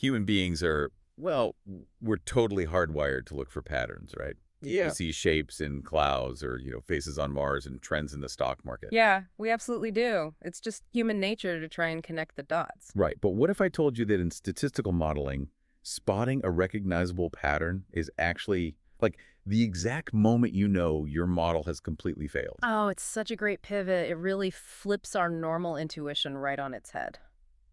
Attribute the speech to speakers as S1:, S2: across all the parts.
S1: Human beings are, well, we're totally hardwired to look for patterns, right?
S2: Yeah.
S1: You see shapes in clouds or, faces on Mars and trends in the stock market.
S2: Yeah, we absolutely do. It's just human nature to try and connect the dots.
S1: Right. But what if I told you that in statistical modeling, spotting a recognizable pattern is actually like the exact moment you know your model has completely failed?
S2: Oh, it's such a great pivot. It really flips our normal intuition right on its head.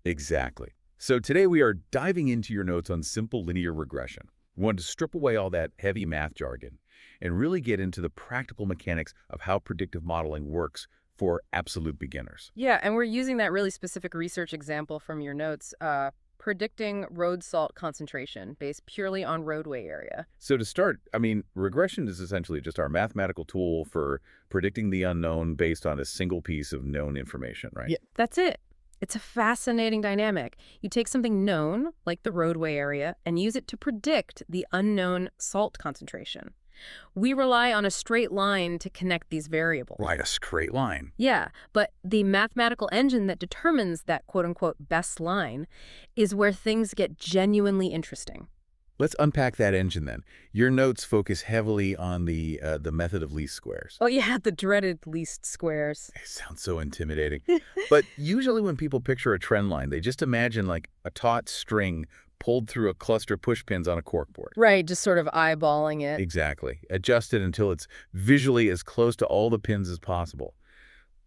S1: Exactly. So today we are diving into your notes on simple linear regression. We want to strip away all that heavy math jargon and really get into the practical mechanics of how predictive modeling works for absolute beginners.
S2: Yeah, and we're using that really specific research example from your notes, predicting road salt concentration based purely on roadway area.
S1: So to start, regression is essentially just our mathematical tool for predicting the unknown based on a single piece of known information, right?
S2: Yeah, that's it. It's a fascinating dynamic. You take something known, like the roadway area, and use it to predict the unknown salt concentration. We rely on a straight line to connect these variables.
S1: Right, a straight line.
S2: Yeah, but the mathematical engine that determines that quote-unquote best line is where things get genuinely interesting.
S1: Let's unpack that engine then. Your notes focus heavily on the method of least squares.
S2: Oh yeah, the dreaded least squares.
S1: It sounds so intimidating. But usually when people picture a trend line, they just imagine like a taut string pulled through a cluster of pushpins on a corkboard.
S2: Right, just sort of eyeballing it.
S1: Exactly. Adjusted until it's visually as close to all the pins as possible.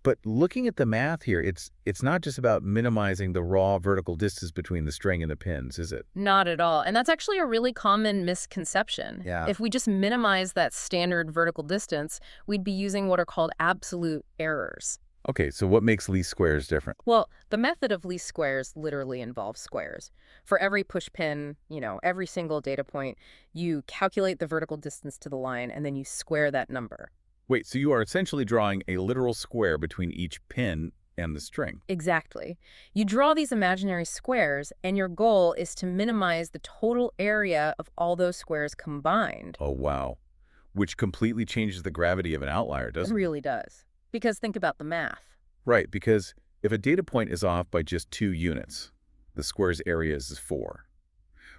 S1: But looking at the math here, it's not just about minimizing the raw vertical distance between the string and the pins, is it?
S2: Not at all. And that's actually a really common misconception.
S1: Yeah.
S2: If we just minimize that standard vertical distance, we'd be using what are called absolute errors.
S1: Okay, so what makes least squares different?
S2: Well, the method of least squares literally involves squares. For every pushpin, every single data point, you calculate the vertical distance to the line and then you square that number.
S1: Wait, so you are essentially drawing a literal square between each pin and the string.
S2: Exactly. You draw these imaginary squares, and your goal is to minimize the total area of all those squares combined.
S1: Oh, wow. Which completely changes the gravity of an outlier,
S2: It
S1: doesn't it?
S2: really does. Because think about the math.
S1: Right, because if a data point is off by just 2 units, the square's area is 4.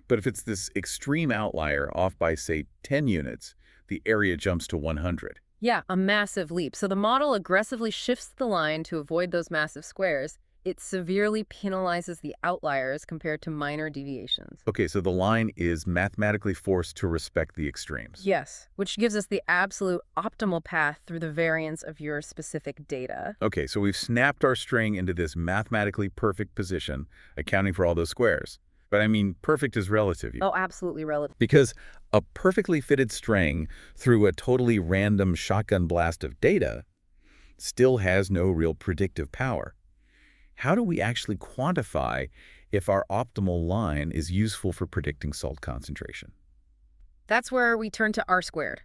S1: But if it's this extreme outlier off by, say, 10 units, the area jumps to 100.
S2: Yeah, a massive leap. So the model aggressively shifts the line to avoid those massive squares. It severely penalizes the outliers compared to minor deviations.
S1: Okay, so the line is mathematically forced to respect the extremes.
S2: Yes, which gives us the absolute optimal path through the variance of your specific data.
S1: Okay, so we've snapped our string into this mathematically perfect position, accounting for all those squares. But perfect is relative.
S2: Oh, absolutely relative.
S1: Because a perfectly fitted string through a totally random shotgun blast of data still has no real predictive power. How do we actually quantify if our optimal line is useful for predicting salt concentration?
S2: That's where we turn to R squared,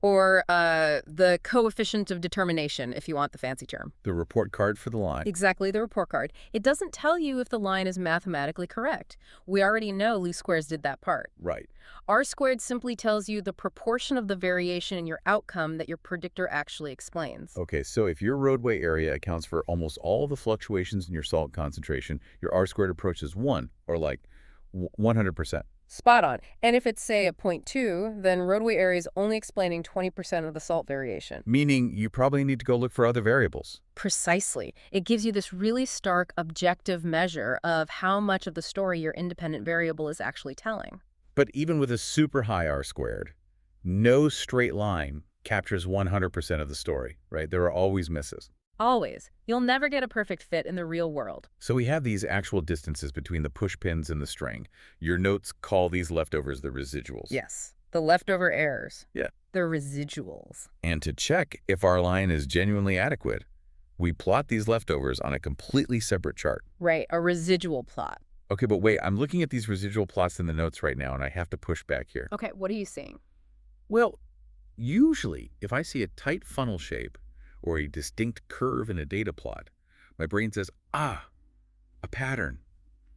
S2: or the coefficient of determination, if you want the fancy term.
S1: The report card for the line.
S2: Exactly, the report card. It doesn't tell you if the line is mathematically correct. We already know least squares did that part.
S1: Right.
S2: R squared simply tells you the proportion of the variation in your outcome that your predictor actually explains.
S1: Okay, so if your roadway area accounts for almost all the fluctuations in your salt concentration, your R squared approach is 1, or like 100%.
S2: Spot on. And if it's, say, a 0.2, then roadway area is only explaining 20% of the salt variation.
S1: Meaning you probably need to go look for other variables.
S2: Precisely. It gives you this really stark objective measure of how much of the story your independent variable is actually telling.
S1: But even with a super high R squared, no straight line captures 100% of the story, right? There are always misses.
S2: Always. You'll never get a perfect fit in the real world.
S1: So we have these actual distances between the push pins and the string. Your notes call these leftovers the residuals.
S2: Yes. The leftover errors.
S1: Yeah.
S2: The residuals.
S1: And to check if our line is genuinely adequate, we plot these leftovers on a completely separate chart.
S2: Right. A residual plot.
S1: Okay, but wait, I'm looking at these residual plots in the notes right now, and I have to push back here.
S2: Okay, what are you seeing?
S1: Well, usually, if I see a tight funnel shape or a distinct curve in a data plot, my brain says, a pattern.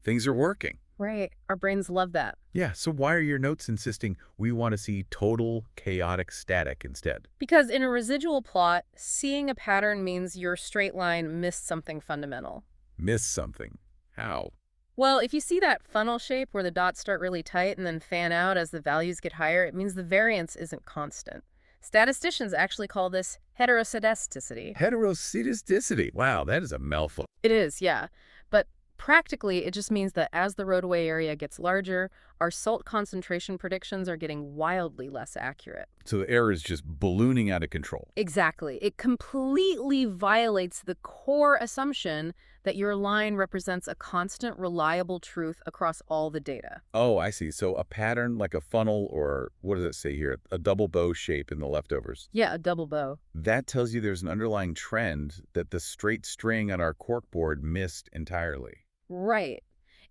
S1: Things are working.
S2: Right. Our brains love that.
S1: Yeah, so why are your notes insisting we want to see total chaotic static instead?
S2: Because in a residual plot, seeing a pattern means your straight line missed something fundamental.
S1: Miss something. How?
S2: Well, if you see that funnel shape where the dots start really tight and then fan out as the values get higher, it means the variance isn't constant. Statisticians actually call this heteroscedasticity.
S1: Heteroscedasticity. Wow, that is a mouthful.
S2: It is, yeah. But practically, it just means that as the roadway area gets larger, our salt concentration predictions are getting wildly less accurate.
S1: So the error is just ballooning out of control.
S2: Exactly. It completely violates the core assumption that your line represents a constant, reliable truth across all the data.
S1: Oh, I see. So a pattern like a funnel, or what does it say here? A double bow shape in the leftovers.
S2: Yeah, a double bow.
S1: That tells you there's an underlying trend that the straight string on our corkboard missed entirely.
S2: Right.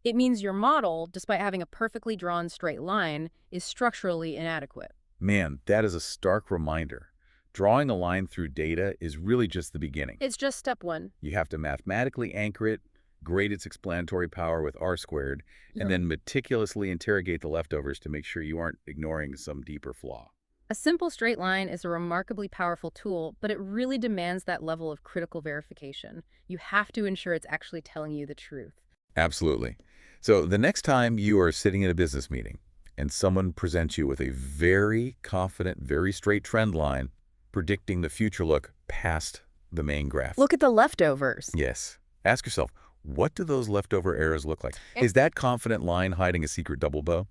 S2: It means your model, despite having a perfectly drawn straight line, is structurally inadequate.
S1: Man, that is a stark reminder. Drawing a line through data is really just the beginning.
S2: It's just step one.
S1: You have to mathematically anchor it, grade its explanatory power with R squared, and then meticulously interrogate the leftovers to make sure you aren't ignoring some deeper flaw.
S2: A simple straight line is a remarkably powerful tool, but it really demands that level of critical verification. You have to ensure it's actually telling you the truth.
S1: Absolutely. So the next time you are sitting in a business meeting and someone presents you with a very confident, very straight trend line predicting the future look past the main graph.
S2: Look at the leftovers.
S1: Yes. Ask yourself, what do those leftover errors look like? Is that confident line hiding a secret double bow?